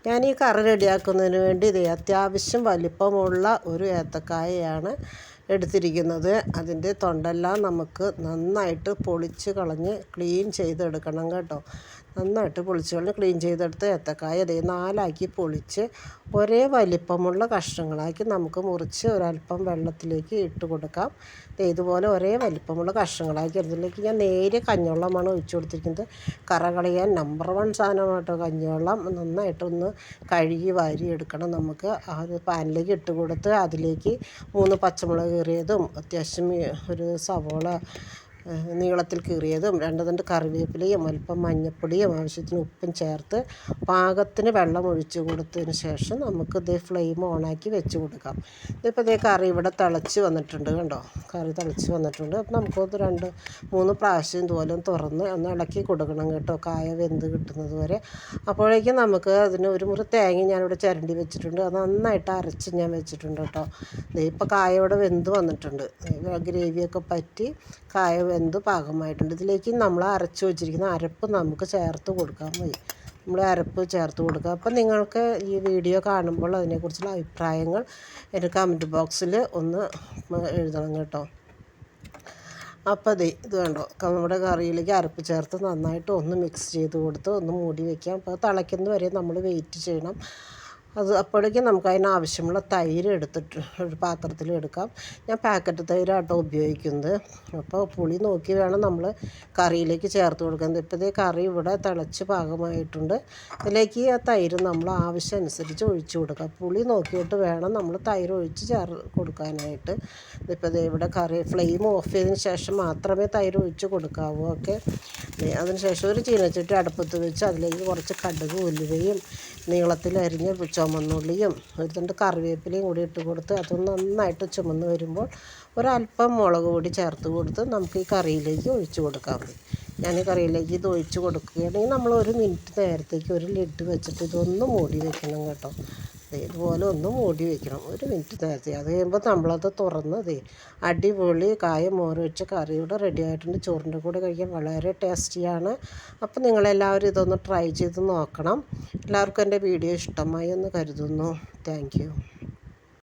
ഞാൻ ഈ കറി റെഡിയാക്കുന്നതിന് വേണ്ടി ഇത് അത്യാവശ്യം വലിപ്പമുള്ള ഒരു ഏത്തക്കായയാണ് എടുത്തിരിക്കുന്നത്. അതിൻ്റെ തൊണ്ടെല്ലാം നമുക്ക് നന്നായിട്ട് പൊളിച്ച് കളഞ്ഞ് ക്ലീൻ ചെയ്തെടുക്കണം കേട്ടോ. നന്നായിട്ട് പൊളിച്ച് കളഞ്ഞ് ക്ലീൻ ചെയ്തെടുത്ത് ഏത്തക്കായ അതേ 4 പൊളിച്ച് ഒരേ വലിപ്പമുള്ള കഷ്ണങ്ങളാക്കി നമുക്ക് മുറിച്ച് ഒരല്പം വെള്ളത്തിലേക്ക് ഇട്ട് കൊടുക്കാം. ഇതുപോലെ ഒരേ വലിപ്പമുള്ള കഷ്ണങ്ങളാക്കി അതിലേക്ക് ഞാൻ നേരിയ കഞ്ഞിവെള്ളമാണ് ഒഴിച്ചു കൊടുത്തിരിക്കുന്നത്. കറ കളയാൻ നമ്പർ 1 സാധനമാണ് കേട്ടോ കഞ്ഞിവെള്ളം. നന്നായിട്ടൊന്ന് കഴുകി വാരി എടുക്കണം. നമുക്ക് അത് പാനിലേക്ക് ഇട്ട് കൊടുത്ത് അതിലേക്ക് 3 പച്ചമുളക് കീറിയതും അത്യാവശ്യം ഒരു സവോള നീളത്തിൽ കീറിയതും 2 തണ്ട് കറിവേപ്പിലയും അല്പം മഞ്ഞൾപ്പൊടിയും ആവശ്യത്തിന് ഉപ്പും ചേർത്ത് പാകത്തിന് വെള്ളം ഒഴിച്ച് കൊടുത്തതിന് ശേഷം നമുക്കിത് ഫ്ലെയിം ഓണാക്കി വെച്ച് കൊടുക്കാം. ഇതിപ്പോൾ ഇതേ കറി ഇവിടെ തിളച്ച് വന്നിട്ടുണ്ട് കണ്ടോ. കറി തിളച്ച് വന്നിട്ടുണ്ട്. അപ്പോൾ നമുക്കത് 2-3 പ്രാവശ്യം ഇതുപോലെ തുറന്ന് ഒന്ന് ഇളക്കി കൊടുക്കണം കേട്ടോ, കായ വെന്ത് കിട്ടുന്നത് വരെ. അപ്പോഴേക്കും നമുക്ക് അതിന് ഒരു മുറി തേങ്ങ ഞാനിവിടെ ചിരണ്ടി വെച്ചിട്ടുണ്ട്. അത് നന്നായിട്ട് അരച്ച് ഞാൻ വെച്ചിട്ടുണ്ട് കേട്ടോ. ഇപ്പോൾ കായ ഇവിടെ വെന്ത് വന്നിട്ടുണ്ട്. ഗ്രേവിയൊക്കെ പറ്റി കായ വെന്ത് പാകമായിട്ടുണ്ട്. ഇതിലേക്ക് നമ്മൾ അരച്ച് വെച്ചിരിക്കുന്ന അരപ്പ് നമുക്ക് ചേർത്ത് കൊടുക്കാൻ മതി. നമ്മൾ അരപ്പ് ചേർത്ത് കൊടുക്കുക. അപ്പം നിങ്ങൾക്ക് ഈ വീഡിയോ കാണുമ്പോൾ അതിനെക്കുറിച്ചുള്ള അഭിപ്രായങ്ങൾ എൻ്റെ കമൻറ്റ് ബോക്സിൽ ഒന്ന് എഴുതണം കേട്ടോ. അപ്പോൾ ഇത് കണ്ടോ, നമ്മുടെ കറിയിലേക്ക് അരപ്പ് ചേർത്ത് നന്നായിട്ട് ഒന്ന് മിക്സ് ചെയ്ത് കൊടുത്ത് ഒന്ന് മൂടി വയ്ക്കാം. അപ്പോൾ തിളയ്ക്കുന്നത് വരെ നമ്മൾ വെയിറ്റ് ചെയ്യണം. അപ്പോഴേക്കും നമുക്ക് അതിനാവശ്യമുള്ള തൈര് എടുത്തിട്ട് ഒരു പാത്രത്തിൽ എടുക്കാം. ഞാൻ പാക്കറ്റ് തൈരാട്ടോ ഉപയോഗിക്കുന്നത്. അപ്പോൾ പുളി നോക്കി വേണം നമ്മൾ കറിയിലേക്ക് ചേർത്ത് കൊടുക്കുന്നത്. ഇപ്പോൾ ഇതേ കറി ഇവിടെ തിളച്ച് പാകമായിട്ടുണ്ട്. ഇതിലേക്ക് ആ തൈര് നമ്മൾ ആവശ്യം അനുസരിച്ച് ഒഴിച്ച് കൊടുക്കുക. പുളി നോക്കിയിട്ട് വേണം നമ്മൾ തൈര് ഒഴിച്ച് കൊടുക്കാനായിട്ട്. ഇപ്പോൾ ഇവിടെ കറി ഫ്ലെയിം ഓഫ് ചെയ്തതിന് ശേഷം മാത്രമേ തൈര് ഒഴിച്ച് കൊടുക്കാവൂ. ഓക്കെ, അതിനുശേഷം ഒരു ചീനച്ചട്ടി അടുപ്പത്ത് വെച്ച് അതിലേക്ക് കുറച്ച് കടുക് ഉലുവയും നീളത്തിൽ അരിഞ്ഞ് ചുമന്നുള്ളിയും 1 തണ്ട് കറിവേപ്പിലയും കൂടി ഇട്ട് കൊടുത്ത് അതൊന്ന് നന്നായിട്ട് ചുമന്ന് വരുമ്പോൾ ഒരല്പം മുളക് പൊടി ചേർത്ത് കൊടുത്ത് നമുക്ക് ഈ കറിയിലേക്ക് ഒഴിച്ച് കൊടുക്കാൻ മതി. ഞാൻ ഈ കറിയിലേക്ക് ഇത് ഒഴിച്ച് കൊടുക്കുകയാണെങ്കിൽ നമ്മൾ 1 മിനിറ്റ് നേരത്തേക്ക് ഒരു ലിഡ് വെച്ചിട്ട് ഇതൊന്ന് മൂടി വെക്കണം കേട്ടോ. ഇതുപോലെ ഒന്ന് മൂടി വയ്ക്കണം 1 മിനിറ്റ് നേരത്തെ. അത് കഴിയുമ്പോൾ നമ്മളത് തുറന്ന് അടിപൊളി കായ മോര് വെച്ച കറി ഇവിടെ റെഡി ആയിട്ടുണ്ട്. ചോറിൻ്റെ കൂടെ കഴിക്കാൻ വളരെ ടേസ്റ്റിയാണ്. അപ്പോൾ നിങ്ങളെല്ലാവരും ഇതൊന്ന് ട്രൈ ചെയ്ത് നോക്കണം. എല്ലാവർക്കും എൻ്റെ വീഡിയോ ഇഷ്ടമായി എന്ന് കരുതുന്നു. Thank you.